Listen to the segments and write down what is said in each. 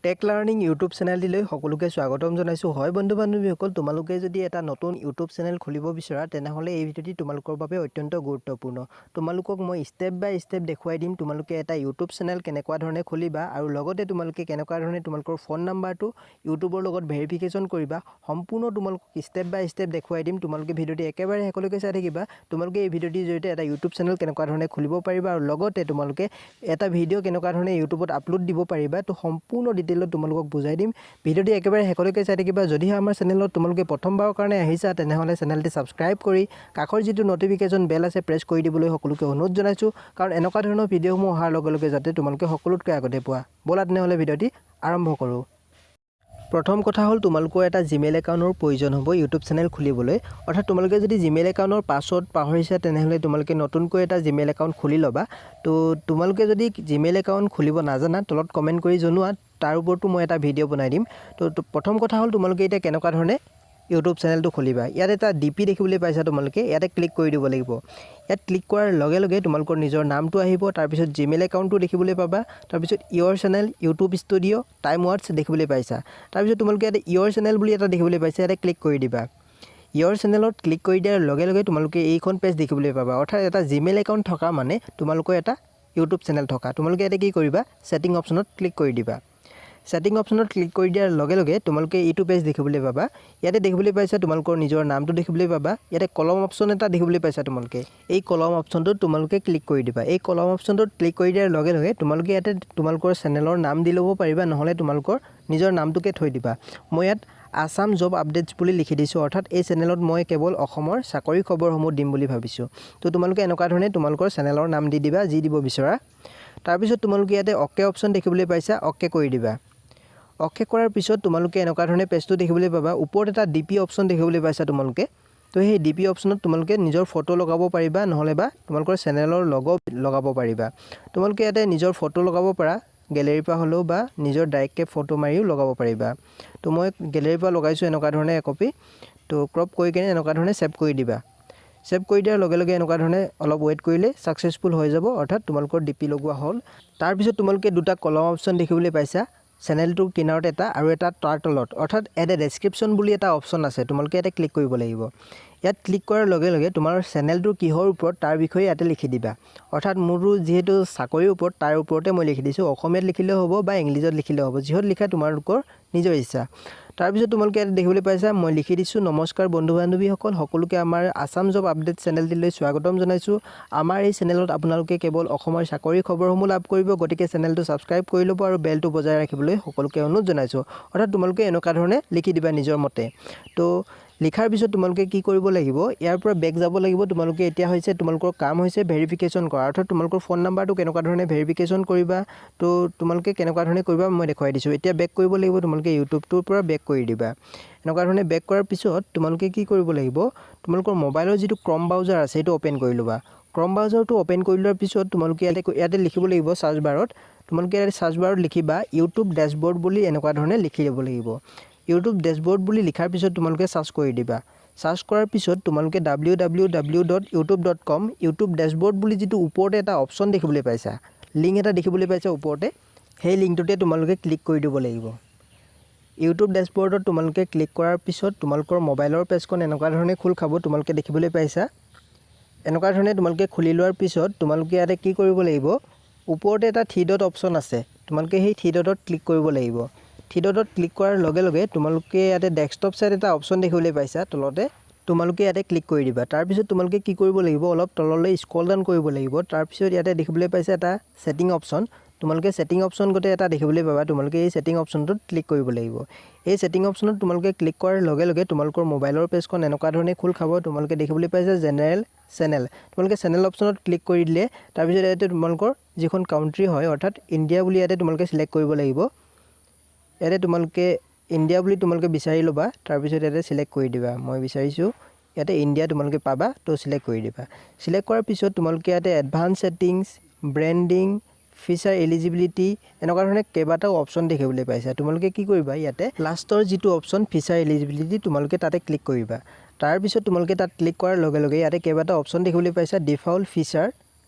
Tech learning YouTube চেনেলটিলৈ সকলোকে স্বাগতম জনাইছোঁ। হয় বন্ধু বান্ধৱীসকল, তোমালোকে যদি এটা নতুন ইউটিউব চেনেল খুলিব বিচৰা তেনেহ'লে এই ভিডিঅ'টি তোমালোকৰ বাবে অত্যন্ত গুৰুত্বপূৰ্ণ। তোমালোকক মই ষ্টেপ বাই ষ্টেপ দেখুৱাই দিম তোমালোকে এটা ইউটিউব চেনেল কেনেকুৱা ধৰণে খুলিবা আৰু লগতে তোমালোকে কেনেকুৱা ধৰণে তোমালোকৰ ফোন নাম্বাৰটো ইউটিউবৰ লগত ভেৰিফিকেশ্যন কৰিবা। সম্পূৰ্ণ তোমালোকক ষ্টেপ বাই ষ্টেপ দেখুৱাই দিম। তোমালোকে ভিডিঅ'টি একেবাৰে শেষলৈকে চাই থাকিবা। তোমালোকে এই ভিডিঅ'টিৰ জৰিয়তে এটা ইউটিউব চেনেল কেনেকুৱা ধৰণে খুলিব পাৰিবা আৰু লগতে তোমালোকে এটা ভিডিঅ' কেনেকুৱা ধৰণে ইউটিউবত আপলোড দিব পাৰিবা। তো সম্পূৰ্ণ ডিটেইলত তোমালোকক বুজাই দিম। ভিডিঅ'টি একেবাৰে শেষলৈকে চাই থাকিবা। যদিহে আমাৰ চেনেলত তোমালোকে প্ৰথমবাৰৰ কাৰণে আহিছা তেনেহ'লে চেনেলটি ছাবস্ক্ৰাইব কৰি কাষৰ যিটো নটিফিকেশ্যন বেল আছে প্ৰেছ কৰি দিবলৈ সকলোকে অনুৰোধ জনাইছোঁ, কাৰণ এনেকুৱা ধৰণৰ ভিডিঅ'সমূহ অহাৰ লগে লগে যাতে তোমালোকে সকলোতকৈ আগতে পোৱা। ব'লা তেনেহ'লে ভিডিঅ'টি আৰম্ভ কৰোঁ। প্ৰথম কথা হ'ল তোমালোকৰ এটা জিমেইল একাউণ্টৰ প্ৰয়োজন হ'ব ইউটিউব চেনেল খুলিবলৈ। অৰ্থাৎ তোমালোকে যদি জিমেইল একাউণ্টৰ পাছৱৰ্ড পাহৰিছা তেনেহ'লে তোমালোকে নতুনকৈ এটা জিমেইল একাউণ্ট খুলি ল'বা। তো তোমালোকে যদি জিমেইল একাউণ্ট খুলিব নাজানা তলত কমেণ্ট কৰি জনোৱা, তাৰ ওপৰতো মই এটা ভিডিঅ' বনাই দিম। তো প্ৰথম কথা হ'ল তোমালোকে এতিয়া কেনেকুৱা ধৰণে ইউটিউব চেনেলটো খুলিবা। ইয়াত এটা ডিপি দেখিবলৈ পাইছা তোমালোকে, ইয়াতে ক্লিক কৰি দিব লাগিব। ইয়াত ক্লিক কৰাৰ লগে লগে তোমালোকৰ নিজৰ নামটো আহিব, তাৰপিছত জিমেইল একাউণ্টটো দেখিবলৈ পাবা, তাৰপিছত ইয়ৰ চেনেল, ইউটিউব ষ্টুডিঅ', টাইম ৱাটছ দেখিবলৈ পাইছা। তাৰপিছত তোমালোকে ইয়াতে ইয়ৰ চেনেল বুলি এটা দেখিবলৈ পাইছা, ইয়াতে ক্লিক কৰি দিবা। ইয়ৰ চেনেলত ক্লিক কৰি দিয়াৰ লগে লগে তোমালোকে এইখন পেজ দেখিবলৈ পাবা। অৰ্থাৎ এটা জিমেইল একাউণ্ট থকা মানে তোমালোকৰ এটা ইউটিউব চেনেল থকা। তোমালোকে ইয়াতে কি কৰিবা, ছেটিং অপশ্যনত ক্লিক কৰি দিবা। ছেটিং অপশ্যনত ক্লিক কৰি দিয়াৰ লগে লগে তোমালোকে এইটো পেজ দেখিবলৈ পাবা। ইয়াতে দেখিবলৈ পাইছা তোমালোকৰ নিজৰ নামটো দেখিবলৈ পাবা। ইয়াতে কলম অপশ্যন এটা দেখিবলৈ পাইছা তোমালোকে। এই কলম অপশ্যনটোত তোমালোকে ক্লিক কৰি দিবা। এই কলম অপশ্যনটোত ক্লিক কৰি দিয়াৰ লগে লগে তোমালোকে ইয়াতে তোমালোকৰ চেনেলৰ নাম দি ল'ব পাৰিবা, নহ'লে তোমালোকৰ নিজৰ নামটোকে থৈ দিবা। মই ইয়াত আছাম জব আপডেটছ বুলি লিখি দিছোঁ। অৰ্থাৎ এই চেনেলত মই কেৱল অসমৰ চাকৰি খবৰসমূহ দিম বুলি ভাবিছোঁ। তো তোমালোকে এনেকুৱা ধৰণে তোমালোকৰ চেনেলৰ নাম দি দিবা যি দিব বিচৰা। তাৰপিছত তোমালোকে ইয়াতে অ'কে অপশ্যন দেখিবলৈ পাইছা, অ'কে কৰি দিবা। অ'কে কৰাৰ পিছত তোমালোকে এনেকুৱা ধৰণে পেজটো দেখিবলৈ পাবা। ওপৰত এটা ডিপি অপশ্যন দেখিবলৈ পাইছা তোমালোকে। তো সেই ডিপি অপশ্যনত তোমালোকে নিজৰ ফটো লগাব পাৰিবা, নহ'লে বা তোমালোকৰ চেনেলৰ লগো লগাব পাৰিবা। তোমালোকে ইয়াতে নিজৰ ফটো লগাব পাৰা, গেলেৰীৰ পৰা হ'লেও বা নিজৰ ডাইৰেক্টকৈ ফটো মাৰিও লগাব পাৰিবা। তো মই গেলেৰীৰ পৰা লগাইছোঁ এনেকুৱা ধৰণে একপি। তো ক্ৰপ কৰি কিনে এনেকুৱা ধৰণে ছেভ কৰি দিবা। ছেভ কৰি দিয়াৰ লগে লগে এনেকুৱা ধৰণে অলপ ৱেইট কৰিলে ছাকচেছফুল হৈ যাব, অৰ্থাৎ তোমালোকৰ ডিপি লগোৱা হ'ল। তাৰপিছত তোমালোকে দুটা কলম অপশ্যন দেখিবলৈ পাইছা, চেনেলটোৰ কিনাৰত এটা আৰু এটা তাৰ তলত, অৰ্থাৎ এড এ ডেছক্ৰিপশ্যন বুলি এটা অপশ্যন আছে। তোমালোকে ইয়াতে ক্লিক কৰিব লাগিব। ইয়াত ক্লিক কৰাৰ লগে লগে তোমাৰ চেনেলটো কিহৰ ওপৰত তাৰ বিষয়ে ইয়াতে লিখি দিবা। অৰ্থাৎ মোৰো যিহেতু চাকৰিৰ ওপৰত তাৰ ওপৰতে মই লিখি দিছোঁ। অসমীয়াত লিখিলেও হ'ব বা ইংলিছত লিখিলেও হ'ব, যিহত লিখা তোমালোকৰ নিজৰ ইচ্ছা। তাৰপিছত তোমালোকে ইয়াতে দেখিবলৈ পাইছা মই লিখি দিছোঁ, নমস্কাৰ বন্ধু বান্ধৱীসকল, সকলোকে আমাৰ আছাম জব আপডেট চেনেলটিলৈ স্বাগতম জনাইছোঁ। আমাৰ এই চেনেলত আপোনালোকে কেৱল অসমৰ চাকৰি খবৰসমূহ লাভ কৰিব, গতিকে চেনেলটো ছাবস্ক্ৰাইব কৰি ল'ব আৰু বেলটো বজাই ৰাখিবলৈ সকলোকে অনুৰোধ জনাইছোঁ। অৰ্থাৎ তোমালোকে এনেকুৱা ধৰণে লিখি দিবা নিজৰ মতে। তো লিখাৰ পিছত তোমালোকে কি কৰিব লাগিব, ইয়াৰ পৰা বেক যাব লাগিব। তোমালোকে এতিয়া হৈছে তোমালোকৰ কাম হৈছে ভেৰিফিকেশ্যন কৰা, অৰ্থাৎ তোমালোকৰ ফোন নাম্বাৰটো কেনেকুৱা ধৰণে ভেৰিফিকেশ্যন কৰিবা। তো তোমালোকে কেনেকুৱা ধৰণে কৰিবা মই দেখুৱাই দিছোঁ। এতিয়া বেক কৰিব লাগিব, তোমালোকে ইউটিউবটোৰ পৰা বেক কৰি দিবা। এনেকুৱা ধৰণে বেক কৰাৰ পিছত তোমালোকে কি কৰিব লাগিব, তোমালোকৰ মোবাইলৰ যিটো ক্ৰম ব্ৰাউজাৰ আছে সেইটো অ'পেন কৰি ল'বা। ক্ৰম ব্ৰাউজাৰটো অ'পেন কৰি লোৱাৰ পিছত তোমালোকে ইয়াতে লিখিব লাগিব চাৰ্চ বাৰত। তোমালোকে ইয়াতে চাৰ্চ বাৰত লিখিবা ইউটিউব ডেছবৰ্ড বুলি এনেকুৱা ধৰণে লিখি ল'ব লাগিব। ইউটিউব ডেছবৰ্ড বুলি লিখাৰ পিছত তোমালোকে চাৰ্চ কৰি দিবা। চাৰ্চ কৰাৰ পিছত তোমালোকে www.youtube.com ইউটিউব ডেছবৰ্ড বুলি যিটো ওপৰতে এটা অপশ্যন দেখিবলৈ পাইছা, লিংক এটা দেখিবলৈ পাইছা ওপৰতে, সেই লিংকটোতে তোমালোকে ক্লিক কৰি দিব লাগিব। ইউটিউব ডেছবৰ্ডত তোমালোকে ক্লিক কৰাৰ পিছত তোমালোকৰ মোবাইলৰ পেজখন এনেকুৱা ধৰণে খোল খাব, তোমালোকে দেখিবলৈ পাইছা। এনেকুৱা ধৰণে তোমালোকে খুলি লোৱাৰ পিছত তোমালোকে ইয়াতে কি কৰিব লাগিব, ওপৰতে এটা থ্ৰী ডট অপশ্যন আছে, তোমালোকে সেই থ্ৰী ডটত ক্লিক কৰিব লাগিব। থ্ৰী ডটত ক্লিক কৰাৰ লগে লগে তোমালোকে ইয়াতে ডেস্কটপ ছাইড এটা অপশ্যন দেখিবলৈ পাইছা তলতে, তোমালোকে ইয়াতে ক্লিক কৰি দিবা। তাৰপিছত তোমালোকে কি কৰিব লাগিব, অলপ তললৈ স্ক্ৰল ডাউন কৰিব লাগিব। তাৰপিছত ইয়াতে দেখিবলৈ পাইছা এটা ছেটিং অপশ্যন, তোমালোকে ছেটিং অপশ্যন গোটেই এটা দেখিবলৈ পাবা। তোমালোকে এই ছেটিং অপশ্যনটোত ক্লিক কৰিব লাগিব। এই ছেটিং অপশ্যনত তোমালোকে ক্লিক কৰাৰ লগে লগে তোমালোকৰ মোবাইলৰ পেজখন এনেকুৱা ধৰণে খোল খাব। তোমালোকে দেখিবলৈ পাইছা জেনেৰেল চেনেল, তোমালোকে চেনেল অপশ্যনত ক্লিক কৰি দিলে তাৰপিছত ইয়াতে তোমালোকৰ যিখন কাউণ্ট্ৰি হয় অৰ্থাৎ ইণ্ডিয়া বুলি ইয়াতে তোমালোকে চিলেক্ট কৰিব লাগিব। ইয়াতে তোমালোকে ইণ্ডিয়া বুলি তোমালোকে বিচাৰি ল'বা, তাৰপিছত ইয়াতে চিলেক্ট কৰি দিবা। মই বিচাৰিছোঁ ইয়াতে ইণ্ডিয়া তোমালোকে পাবা, তো চিলেক্ট কৰি দিবা। চিলেক্ট কৰাৰ পিছত তোমালোকে ইয়াতে advance settings, branding, feature eligibility এনেকুৱা ধৰণে কেইবাটাও অপশ্যন দেখিবলৈ পাইছা। তোমালোকে কি কৰিবা, ইয়াতে লাষ্টৰ যিটো অপশ্যন ফিচাৰ এলিজিবিলিটি তোমালোকে তাতে ক্লিক কৰিবা। তাৰপিছত তোমালোকে তাত ক্লিক কৰাৰ লগে লগে ইয়াতে কেইবাটাও অপশ্যন দেখিবলৈ পাইছা। ডিফল্ট ফিচাৰ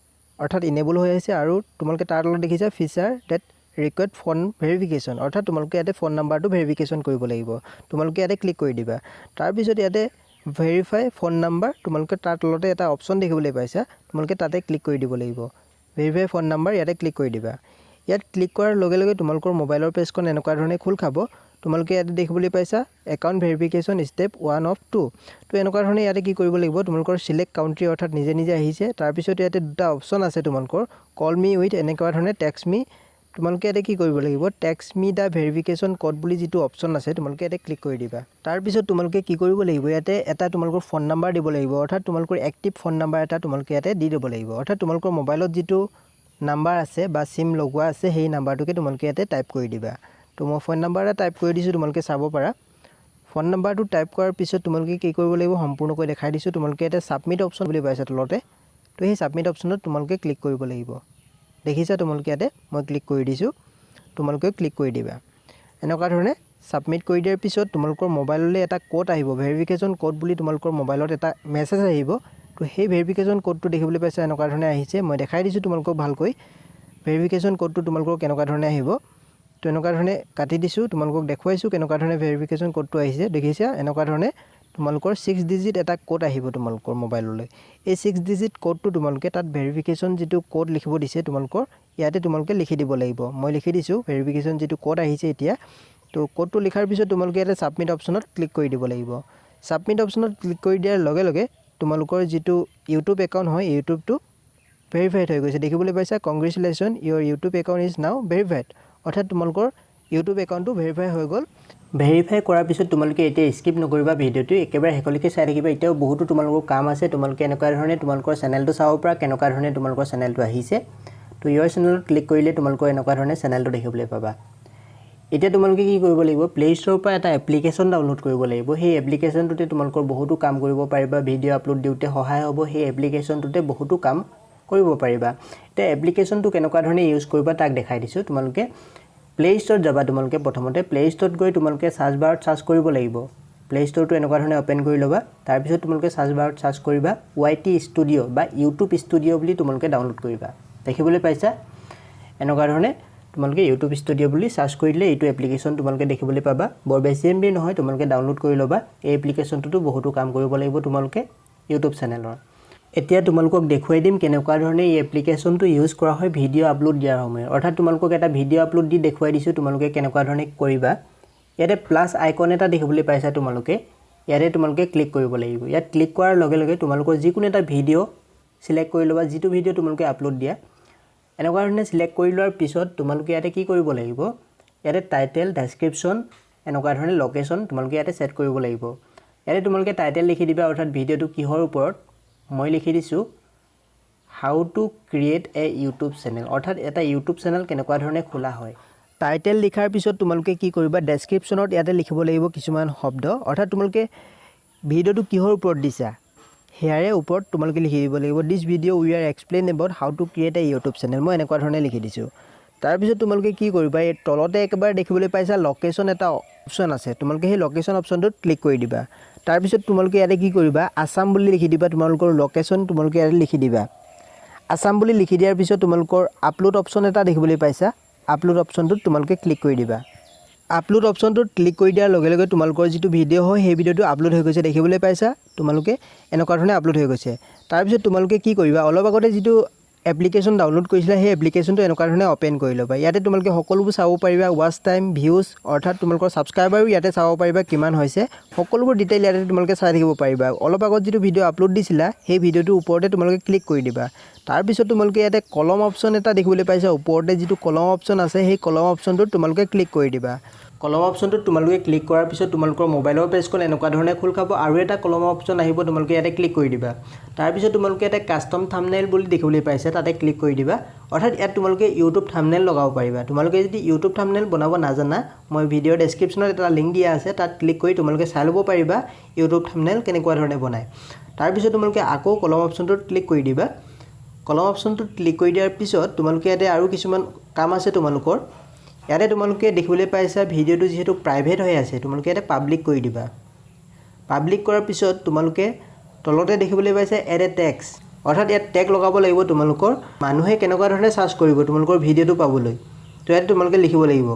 অৰ্থাৎ ইনেবল হৈ আছে, আৰু তোমালোকে তাৰ তলত দেখিছা feature that request phone verification অৰ্থাৎ তোমালোকে ইয়াতে ফোন নাম্বাৰটো ভেৰিফিকেশ্যন কৰিব লাগিব তোমালোকে ইয়াতে ক্লিক কৰি দিবা তাৰপিছত ইয়াতে ভেৰিফাই ফোন নাম্বাৰ তোমালোকে তাৰ তলতে এটা অপশ্যন দেখিবলৈ পাইছা তোমালোকে তাতে ক্লিক কৰি দিব লাগিব ভেৰিফাই ফোন নাম্বাৰ ইয়াতে ক্লিক কৰি দিবা ইয়াত ক্লিক কৰাৰ লগে লগে তোমালোকৰ মোবাইলৰ পেজখন এনেকুৱা ধৰণে খোল খাব তোমালোকে ইয়াতে দেখিবলৈ পাইছা একাউণ্ট ভেৰিফিকেশ্যন ষ্টেপ 1 of 2 তো এনেকুৱা ধৰণে ইয়াতে কি কৰিব লাগিব তোমালোকৰ সিলেক্ট কাউন্ট্ৰি অৰ্থাৎ নিজে নিজে আহিছে তাৰপিছত ইয়াতে দুটা অপশ্যন আছে তোমালোকৰ কল মি উইথ এনেকুৱা ধৰণে টেক্সট মি তোমালোকে ইয়াতে কি কৰিব লাগিব টেক্সট মি দা ভেৰিফিকেশ্যন কোড বুলি যিটো অপশ্যন আছে তোমালোকে ইয়াতে ক্লিক কৰি দিবা তাৰপিছত তোমালোকে কি কৰিব লাগিব ইয়াতে এটা তোমালোকৰ ফোন নাম্বাৰ দিব লাগিব অৰ্থাৎ তোমালোকৰ এক্টিভ ফোন নাম্বাৰ এটা তোমালোকে ইয়াতে দি দিব লাগিব অৰ্থাৎ তোমালোকৰ মোবাইলত যিটো নাম্বাৰ আছে বা সিম লগোৱা আছে সেই নাম্বাৰটোকে তোমালোকে ইয়াতে টাইপ কৰি দিবা তো মই ফোন নাম্বাৰ এটা টাইপ কৰি দিছোঁ তোমালোকে চাব পাৰা ফোন নাম্বাৰটো টাইপ কৰাৰ পিছত তোমালোকে কি কৰিব লাগিব সম্পূৰ্ণকৈ দেখাই দিছোঁ তোমালোকে ইয়াতে সাবমিট অপশ্যন বুলি পাইছা তলতে তো সেই সাবমিট অপশ্যনত তোমালোকে ক্লিক কৰিব লাগিব দেখিছা তোমালোকে ইয়াতে মই ক্লিক কৰি দিছোঁ তোমালোকে ক্লিক কৰি দিবা এনেকুৱা ধৰণে সাবমিট কৰি দিয়াৰ পিছত তোমালোকৰ মোবাইললৈ এটা কোড আহিব ভেৰিফিকেশ্যন কোড বুলি তোমালোকৰ মোবাইলত এটা মেছেজ আহিব তো সেই ভেৰিফিকেশ্যন কোডটো দেখিবলৈ পাইছা এনেকুৱা ধৰণে আহিছে মই দেখাই দিছোঁ তোমালোকক ভালকৈ ভেৰিফিকেশ্যন কোডটো তোমালোকৰ কেনেকুৱা ধৰণে আহিব তো এনেকুৱা ধৰণে কাটি দিছোঁ তোমালোকক দেখুৱাইছোঁ কেনেকুৱা ধৰণে ভেৰিফিকেশ্যন কোডটো আহিছে দেখিছা এনেকুৱা ধৰণে তোমালোকৰ 6 ডিজিট এটা কোড আহিব তোমালোকৰ মোবাইললৈ এই 6 ডিজিট কোডটো তোমালোকে তাত ভেৰিফিকেশ্যন যিটো কোড লিখিব দিছে তোমালোকৰ ইয়াতে তোমালোকে লিখি দিব লাগিব মই লিখি দিছোঁ ভেৰিফিকেশ্যন যিটো কোড আহিছে এতিয়া তো কোডটো লিখাৰ পিছত তোমালোকে ইয়াতে সাবমিট অপশ্যনত ক্লিক কৰি দিব লাগিব সাবমিট অপশ্যনত ক্লিক কৰি দিয়াৰ লগে লগে তোমালোকৰ যিটো ইউটিউব একাউণ্ট হয় ইউটিউবটো ভেৰিফাইড হৈ গৈছে দেখিবলৈ পাইছা congratulation Euro YouTube account is now verified অৰ্থাৎ তোমালোকৰ ইউটিউব একাউণ্টটো ভেৰিফাই হৈ গ'ল ভেৰিফাই কৰাৰ পিছত তোমালোকে এতিয়া স্কিপ নকৰিবা ভিডিঅ'টো একেবাৰে শেষলৈকে চাই থাকিবা এতিয়াও বহুতো তোমালোকৰ কাম আছে তোমালোকে এনেকুৱা ধৰণে তোমালোকৰ চেনেলটো চাব পৰা কেনেকুৱা ধৰণে তোমালোকৰ চেনেলটো আহিছে তো ইয়ৰ চেনেলত ক্লিক কৰিলে তোমালোকৰ এনেকুৱা ধৰণে চেনেলটো দেখিবলৈ পাবা এতিয়া তোমালোকে কি কৰিব লাগিব প্লে ষ্ট'ৰৰ পৰা এটা এপ্লিকেশ্যন ডাউনলোড কৰিব লাগিব সেই এপ্লিকেশ্যনটোতে তোমালোকৰ বহুতো কাম কৰিব পাৰিবা ভিডিঅ' আপলোড দিওঁতে সহায় হ'ব সেই এপ্লিকেশ্যনটোতে বহুতো কাম কৰিব পাৰিবা এতিয়া এপ্লিকেশ্যনটো কেনেকুৱা ধৰণে ইউজ কৰিবা তাক দেখাই দিছোঁ তোমালোকে প্লে ষ্ট'ৰত যাবা তোমালোকে প্ৰথমতে প্লে ষ্ট'ৰত গৈ তোমালোকে সাৰ্চ বাৰত সাৰ্চ কৰিব লাগিব প্লে ষ্ট'ৰটো এনেকুৱা ধৰণে ওপেন কৰি ল'বা তাৰপিছত তোমালোকে সাৰ্চ বাৰত সাৰ্চ কৰিবা YT ষ্টুডিঅ' বা ইউটিউব ষ্টুডিঅ' বুলি তোমালোকে ডাউনলোড কৰিবা দেখিবলৈ পাইছা এনেকুৱা ধৰণে তোমালোকে ইউটিউব ষ্টুডিঅ' বুলি সাৰ্চ কৰিলে এইটো এপ্লিকেশ্যন তোমালোকে দেখিবলৈ পাবা বৰ বেছি MB নহয় তোমালোকে ডাউনলোড কৰি ল'বা এই এপ্লিকেশ্যনটোতো বহুতো কাম কৰিব লাগিব তোমালোকে ইউটিউব চেনেলৰ এতিয়া তোমালোকক দেখুৱাই দিম কেনেকুৱা ধৰণে এই এপ্লিকেশ্যনটো ইউজ কৰা হয় ভিডিঅ' আপলোড দিয়াৰ সময়ত অৰ্থাৎ তোমালোকক এটা ভিডিঅ' আপলোড দি দেখুৱাই দিছোঁ তোমালোকে কেনেকুৱা ধৰণে কৰিবা ইয়াতে প্লাছ আইকন এটা দেখিবলৈ পাইছা তোমালোকে ইয়াতে তোমালোকে ক্লিক কৰিব লাগিব ইয়াত ক্লিক কৰাৰ লগে লগে তোমালোকৰ যিকোনো এটা ভিডিঅ' সিলেক্ট কৰি ল'বা যিটো ভিডিঅ' তোমালোকে আপলোড দিয়া এনেকুৱা ধৰণে সিলেক্ট কৰি লোৱাৰ পিছত তোমালোকে ইয়াতে কি কৰিব লাগিব ইয়াতে টাইটেল ডেছক্ৰিপশ্যন এনেকুৱা ধৰণে লোকেশ্যন তোমালোকে ইয়াতে সেট কৰিব লাগিব ইয়াতে তোমালোকে টাইটেল লিখি দিবা অৰ্থাৎ ভিডিঅ'টো কিহৰ ওপৰত মই লিখি দিছোঁ হাউ to create a YouTube channel অৰ্থাৎ এটা ইউটিউব চেনেল কেনেকুৱা ধৰণে খোলা হয় টাইটেল লিখাৰ পিছত তোমালোকে কি কৰিবা ডেছক্ৰিপশ্যনত ইয়াতে লিখিব লাগিব কিছুমান শব্দ অৰ্থাৎ তোমালোকে ভিডিঅ'টো কিহৰ ওপৰত দিছা হেয়াৰে ওপৰত তোমালোকে লিখি দিব লাগিব দিছ video' we are explain about how to create a YouTube channel মই এনেকুৱা ধৰণে লিখি দিছোঁ তাৰপিছত তোমালোকে কি কৰিবা এই তলতে একেবাৰে দেখিবলৈ পাইছা লোকেশ্যন এটা অপশ্যন আছে তোমালোকে সেই লোকেশ্যন অপশ্যনটোত ক্লিক কৰি দিবা তাৰপিছত তোমালোকে ইয়াতে কি কৰিবা আসাম বুলি লিখি দিবা তোমালোকৰ লোকেশ্যন তোমালোকে ইয়াতে লিখি দিবা আসাম বুলি লিখি দিয়াৰ পিছত তোমালোকৰ আপলোড অপশ্যন এটা দেখিবলৈ পাইছা আপলোড অপশ্যনটোত তোমালোকে ক্লিক কৰি দিবা আপলোড অপশ্যনটোত ক্লিক কৰি দিয়াৰ লগে লগে তোমালোকৰ যিটো ভিডিঅ' হয় সেই ভিডিঅ'টো আপলোড হৈ গৈছে দেখিবলৈ পাইছা তোমালোকে এনেকুৱা ধৰণে আপলোড হৈ গৈছে তাৰপিছত তোমালোকে কি কৰিবা অলপ আগতে যিটো এপ্লিকেশ্যন ডাউনলোড কৰিছিলা সেই এপ্লিকেশ্যনটো এনেকুৱা ধৰণে ওপেন কৰি ল'বা ইয়াতে তোমালোকে সকলোবোৰ চাব পাৰিবা ৱাচ টাইম ভিউজ অৰ্থাৎ তোমালোকৰ ছাবস্ক্ৰাইবাৰো ইয়াতে চাব পাৰিবা কিমান হৈছে সকলোবোৰ ডিটেইল ইয়াতে তোমালোকে চাই থাকিব পাৰিবা অলপ আগত যিটো ভিডিঅ' আপলোড দিছিলা সেই ভিডিঅ'টোৰ ওপৰতে তোমালোকে ক্লিক কৰি দিবা তাৰপিছত তোমালোকে ইয়াতে কলম অপশ্যন এটা দেখিবলৈ পাইছা ওপৰতে যিটো কলম অপশ্যন আছে সেই কলম অপশ্যনটোত তোমালোকে ক্লিক কৰি দিবা কলম অপশ্যনটোত তোমালোকে ক্লিক কৰাৰ পিছত তোমালোকৰ মোবাইলৰ পেজখন এনেকুৱা ধৰণে খোল খাব আৰু এটা কলম অপশ্যন আহিব তোমালোকে ইয়াতে ক্লিক কৰি দিবা তাৰপিছত তোমালোকে এটা কাষ্টম থাম্বনেইল বুলি দেখিবলৈ পাইছা তাতে ক্লিক কৰি দিবা অৰ্থাৎ ইয়াত তোমালোকে ইউটিউব থাম্বনেইল লগাব পাৰিবা তোমালোকে যদি ইউটিউব থাম্বনেইল বনাব নাজানা মই ভিডিঅ'ৰ ডেছক্ৰিপশ্যনত এটা লিংক দিয়া আছে তাত ক্লিক কৰি তোমালোকে চাই ল'ব পাৰিবা ইউটিউব থাম্বনেইল কেনেকুৱা ধৰণে বনায় তাৰপিছত তোমালোকে আকৌ কলম অপশ্যনটোত ক্লিক কৰি দিবা কলম অপশ্যনটোত ক্লিক কৰি দিয়াৰ পিছত তোমালোকে ইয়াতে আৰু কিছুমান কাম আছে তোমালোকৰ ইয়াতে তোমালোকে দেখিবলৈ পাইছা ভিডিঅ'টো যেহেতু প্ৰাইভেট হৈ আছে তোমালোকে ইয়াতে পাব্লিক কৰি দিবা পাব্লিক কৰাৰ পিছত তোমালোকে তলতে দেখিবলৈ পাইছা এড এ টেক্স অৰ্থাৎ ইয়াত টেগ লগাব লাগিব তোমালোকৰ মানুহে কেনেকুৱা ধৰণে সাৰ্চ কৰিব তোমালোকৰ ভিডিঅ'টো পাবলৈ তো তো ইয়াত তোমালোকে লিখিব লাগিব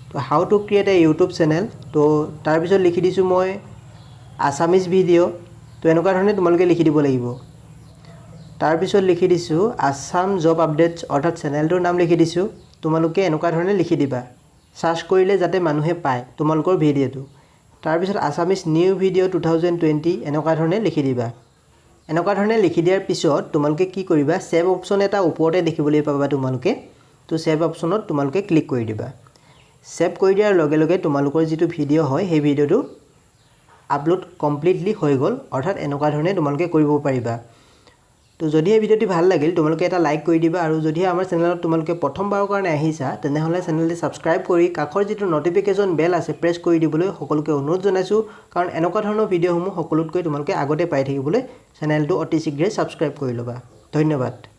তো হাউ to create a YouTube channel তো তাৰপিছত লিখি দিছোঁ মই আছামিজ ভিডিঅ' তো এনেকুৱা ধৰণে তোমালোকে লিখি দিব লাগিব তাৰপিছত লিখি দিছোঁ আছাম জব আপডেটছ অৰ্থাৎ চেনেলটোৰ নাম লিখি দিছোঁ তোমালোকে এনেকুৱা ধৰণে লিখি দিবা সাৰ্চ কৰিলে যাতে মানুহে পায় তোমালোকৰ ভিডিঅ'টো তাৰপিছত আছামিজ নিউ ভিডিঅ' 2020 এনেকুৱা ধৰণে লিখি দিবা এনেকুৱা ধৰণে লিখি দিয়াৰ পিছত তোমালোকে কি কৰিবা সেভ অপচন এটা ওপৰতে দেখিবলৈ পাবা তোমালোকে তো সেভ অপচনত তোমালোকে ক্লিক কৰি দিবা সেভ কৰি দিয়াৰ লগে লগে তোমালোকৰ যিটো ভিডিঅ' হয় সেই ভিডিঅ'টো আপলোড কমপ্লিটলি হৈ গ'ল অৰ্থাৎ এনেকুৱা ধৰণে তোমালোকে কৰিব পাৰিবা তো যদি এই ভিডিঅ'টি ভাল লাগিল তোমালোকে এটা লাইক কৰি দিবা আৰু যদি আমাৰ চেনেলত তোমালোকে প্ৰথমবাৰৰ কাৰণে আহিছা তেনেহলে চেনেলটি সাবস্ক্ৰাইব কৰি কাষৰ যিটো নটিফিকেশন বেল আছে প্ৰেছ কৰি দিবলৈ সকলোকে অনুৰোধ জনাইছো কাৰণ এনেকুৱা ধৰণৰ ভিডিঅ'সমূহ সকলোতকৈ তোমালোকে আগতে পাই থাকিবলৈ চেনেলটো অতি শীঘ্ৰে সাবস্ক্ৰাইব কৰি লবা ধন্যবাদ